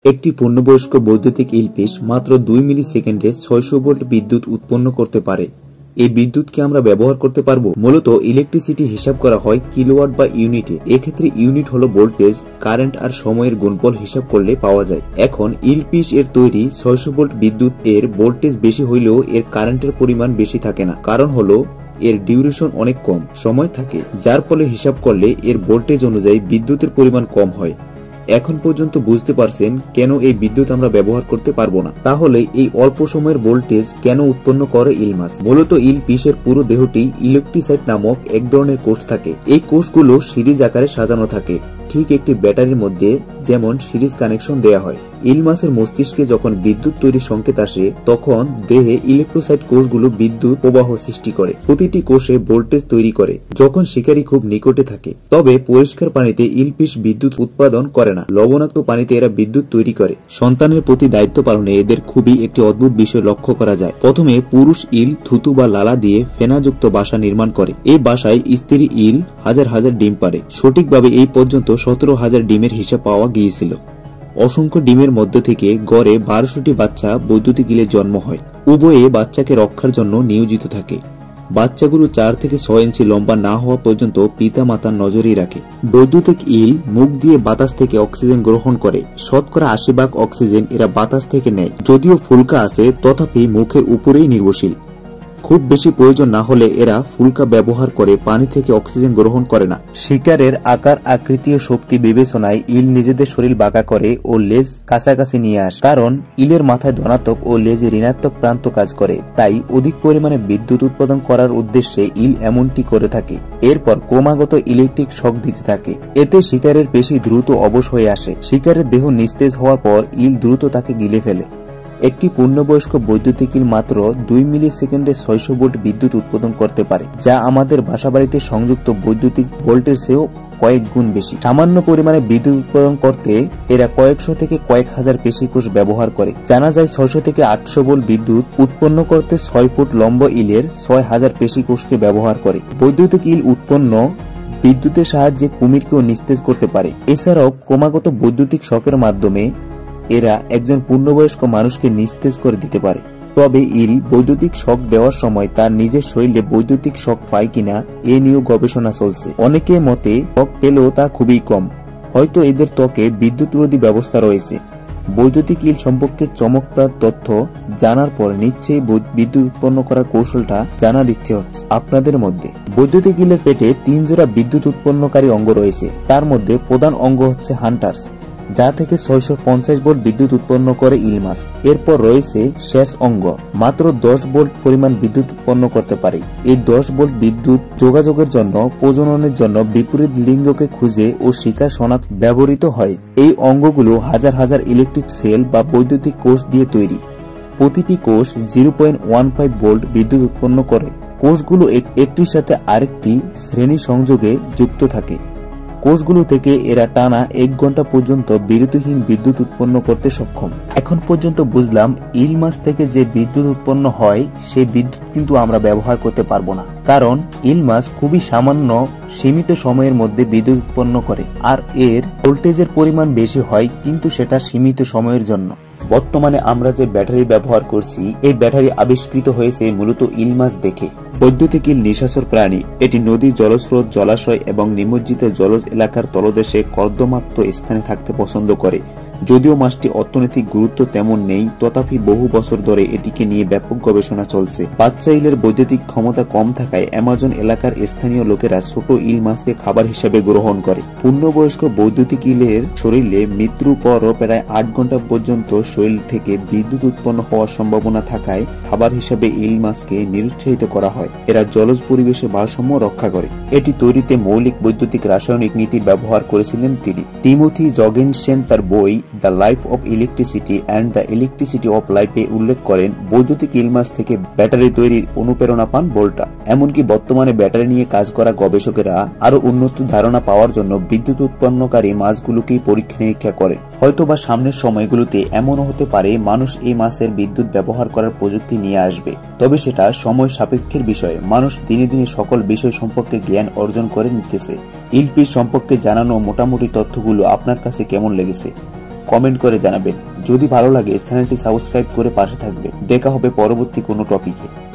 একটি পূর্ণবয়স্ক বৈদ্যুতিক ইলপিস মাত্র 2 মিলি সেকেন্ডে 600 ভোল্ট বিদ্যুৎ উৎপন্ন করতে পারে। এই বিদ্যুৎকে আমরা ব্যবহার করতে পারবো। মূলত ইলেকট্রিসিটি হিসাব করা হয় কিলোওয়াট বা ইউনিটে। এক্ষেত্রে ইউনিট হলো ভোল্টেজ, কারেন্ট আর সময়ের গুণফল হিসাব করলে পাওয়া যায়। এখন ইলপিস এর তৈরি 600 ভোল্ট বিদ্যুৎ এর ভোল্টেজ বেশি হইলেও এর কারেন্টের পরিমাণ বেশি থাকে না। কারণ হলো এর ডিউরেশন অনেক কম সময় থাকে, যার ফলে হিসাব করলে এর ভোল্টেজ অনুযায়ী বিদ্যুতের পরিমাণ কম হয়। এখন পর্যন্ত বুঝতে পারছেন কেন এই বিদ্যুৎ আমরা ব্যবহার করতে পারবো না। তাহলে এই অল্প সময়ের ভোল্টেজ কেন উৎপন্ন করে ইল মাছ? মূলত ইলপিসের পুরো দেহটি ইলেকট্রিসাইট নামক এক ধরনের কোষ থাকে। এই কোষগুলো সিরিজ আকারে সাজানো থাকে, ঠিক একটি ব্যাটারির মধ্যে যেমন সিরিজ কানেকশন দেয়া হয়। ইল মাছের মস্তিষ্কে যখন বিদ্যুৎ তৈরির সংকেত আসে, তখন দেহে ইলেকট্রোসাইট কোষগুলো বিদ্যুৎ প্রবাহ সৃষ্টি করে, প্রতিটি কোষে ভোল্টেজ তৈরি করে যখন শিকারী খুব নিকটে থাকে। তবে পরিষ্কার পানিতে ইলপিস বিদ্যুৎ উৎপাদন করে না, লবণাক্ত পানিতে এরা বিদ্যুৎ তৈরি করে। সন্তানের প্রতি দায়িত্ব পালনে এদের খুবই একটি অদ্ভুত বিষয় লক্ষ্য করা যায়। প্রথমে পুরুষ ইল থুতু বা লালা দিয়ে ফেনাযুক্ত বাসা নির্মাণ করে। এই বাসায় স্ত্রী ইল হাজার হাজার ডিম পারে। সঠিকভাবে এই পর্যন্ত 17,000 ডিমের হিসাব পাওয়া গিয়েছিল। অসংখ্য ডিমের মধ্য থেকে গড়ে 1200টি বাচ্চা বৈদ্যুতিক ইলের জন্ম হয়। উভয়ে বাচ্চাকে রক্ষার জন্য নিয়োজিত থাকে। বাচ্চাগুলো 4 থেকে 6 ইঞ্চি লম্বা না হওয়া পর্যন্ত পিতা মাতার নজরেই রাখে। বৈদ্যুতিক ইল মুখ দিয়ে বাতাস থেকে অক্সিজেন গ্রহণ করে। শতকরা 80% অক্সিজেন এরা বাতাস থেকে নেয়। যদিও ফুলকা আছে, তথাপি মুখের উপরেই নির্ভরশীল। খুব বেশি প্রয়োজন না হলে এরা ফুলকা ব্যবহার করে, পানি থেকে অক্সিজেন গ্রহণ করে না। শিকারের আকার, আকৃতি ও শক্তি বিবেচনায় ইল নিজেদের শরীর বাঁকা করে ও লেজ কাছাকাছি নিয়ে আসে। কারণ ইলের মাথায় ধনাত্মক ও লেজে ঋণাত্মক প্রান্ত কাজ করে, তাই অধিক পরিমাণে বিদ্যুৎ উৎপাদন করার উদ্দেশ্যে ইল এমনটি করে থাকে। এরপর ক্রমাগত ইলেকট্রিক শক দিতে থাকে। এতে শিকারের পেশি দ্রুত অবশ হয়ে আসে। শিকারের দেহ নিস্তেজ হওয়ার পর ইল দ্রুত তাকে গিলে ফেলে। একটি পূর্ণবয়স্ক বৈদ্যুতিক ইল মাত্র 2 মিলি সেকেন্ডে 600 ভোল্ট বিদ্যুৎ উৎপাদন করতে পারে, যা আমাদের বাসাবাড়িতে সংযুক্ত বৈদ্যুতিক ভোল্টের চেয়েও কয়েক গুণ বেশি। সামান্য পরিমাণে বিদ্যুৎ উৎপাদন করতে এরা কয়েকশো থেকে কয়েক হাজার পেশি কোষ ব্যবহার করে। জানা যায় 600 থেকে 800 ভোল্ট বিদ্যুৎ উৎপন্ন করতে 6 ফুট লম্বা ইলের 6000 পেশি কোষকে ব্যবহার করে। বৈদ্যুতিক ইল উৎপন্ন বিদ্যুতের সাহায্যে কুমিরকেও নিস্তেজ করতে পারে। এছাড়াও ক্রমাগত বৈদ্যুতিক শকের মাধ্যমে এরা একজন পূর্ণবয়স্ক মানুষকে নিস্তেজ করে দিতে পারে। তবে ইল বৈদ্যুতিক শক দেওয়ার সময় তার নিজের শরীরে বৈদ্যুতিক শক পায় কিনা এ নিয়েও গবেষণা চলছে। অনেকের মতে শক পেলেও তা খুবই কম। হয়তো এদের ত্বকে বিদ্যুৎরোধী ব্যবস্থা রয়েছে। বৈদ্যুতিক ইল সম্পর্কে চমকপ্রদ তথ্য জানার পর নিশ্চয়ই বিদ্যুৎ উৎপন্ন করার কৌশলটা জানার ইচ্ছে হচ্ছে আপনাদের মধ্যে। বৈদ্যুতিক ইলের পেটে 3 জোড়া বিদ্যুৎ উৎপন্নকারী অঙ্গ রয়েছে। তার মধ্যে প্রধান অঙ্গ হচ্ছে হান্টার্স, যা থেকে 650 ভোল্ট বিদ্যুৎ উৎপন্ন করে ইল মাছ। এরপর রয়েছে শেষ অঙ্গ, মাত্র 10 ভোল্ট পরিমাণ বিদ্যুৎ উৎপন্ন করতে পারে। এই 10 ভোল্ট বিদ্যুৎ যোগাযোগের জন্য, প্রজননের জন্য বিপরীত লিঙ্গকে খুঁজে ও শিকার শনাক্ত ব্যবহৃত হয়। এই অঙ্গগুলো হাজার হাজার ইলেকট্রিক সেল বা বৈদ্যুতিক কোষ দিয়ে তৈরি। প্রতিটি কোষ 0.15 ভোল্ট বিদ্যুৎ উৎপন্ন করে। কোষগুলো একটির সাথে আরেকটি শ্রেণী সংযোগে যুক্ত থাকে। কোষগুলো থেকে এরা টানা 1 ঘন্টা পর্যন্ত বিরতিহীন বিদ্যুৎ উৎপন্ন করতে সক্ষম। এখন পর্যন্ত বুঝলাম ইল মাছ থেকে যে বিদ্যুৎ উৎপন্ন হয় সেই বিদ্যুৎ কিন্তু আমরা ব্যবহার করতে পারবো না, কারণ ইল মাছ খুবই সামান্য সীমিত সময়ের মধ্যে বিদ্যুৎ উৎপন্ন করে, আর এর ভোল্টেজের পরিমাণ বেশি হয়, কিন্তু সেটা সীমিত সময়ের জন্য। বর্তমানে আমরা যে ব্যাটারি ব্যবহার করছি, এই ব্যাটারি আবিষ্কৃত হয়েছে মূলত ইল মাছ দেখে। বৈদ্যুতিক ইল নিশাচর প্রাণী। এটি নদী, জলস্রোত, জলাশয় এবং নিমজ্জিত জলজ এলাকার তলদেশে কর্দমাক্ত স্থানে থাকতে পছন্দ করে। যদিও মাছটি অর্থনৈতিক গুরুত্ব তেমন নেই, তথাপি বহু বছর ধরে এটিকে নিয়ে ব্যাপক গবেষণা চলছে। বাচ্চা ইলের বৈদ্যুতিক ক্ষমতা কম থাকায় অ্যামাজন এলাকার স্থানীয় লোকেরা ছোট ইল মাছকে খাবার হিসেবে গ্রহণ করে। পূর্ণবয়স্ক বৈদ্যুতিক ইলের শরীরে মৃত্যুর পরও প্রায় 8 ঘন্টা পর্যন্ত শরীর থেকে বিদ্যুৎ উৎপন্ন হওয়ার সম্ভাবনা থাকায় খাবার হিসেবে ইল মাছকে নিরুৎসাহিত করা হয়। এরা জলজ পরিবেশে ভারসাম্য রক্ষা করে। এটি তৈরিতে মৌলিক বৈদ্যুতিক রাসায়নিক নীতি ব্যবহার করেছিলেন তিনি। টিমোথি জগেনসেন তার বই the life of electricity and the electricity of লাইফে উল্লেখ করেন বৈদ্যুতিক ইল মাছ থেকে ব্যাটারি তৈরির অনুপ্রেরণা পান ভোল্টা। এমনকি বর্তমানে ব্যাটারি নিয়ে কাজ করা গবেষকেরা আরো উন্নত ধারণা পাওয়ার জন্য বিদ্যুৎ উৎপন্নকারী মাছগুলোকেই পরীক্ষা নিরীক্ষা করে। হয়তোবা সামনের সময়গুলোতে এমনও হতে পারে মানুষ এই মাছের বিদ্যুৎ ব্যবহার করার প্রযুক্তি নিয়ে আসবে, তবে সেটা সময় সাপেক্ষের বিষয়। মানুষ দিনে দিনে সকল বিষয় সম্পর্কে জ্ঞান অর্জন করে নিতেছে। ইলপিস সম্পর্কে জানানো মোটামুটি তথ্যগুলো আপনার কাছে কেমন লেগেছে কমেন্ট করে জানাবেন। যদি ভালো লাগে চ্যানেলটি সাবস্ক্রাইব করে পাশে থাকবে। দেখা হবে পরবর্তী কোনো টপিকে।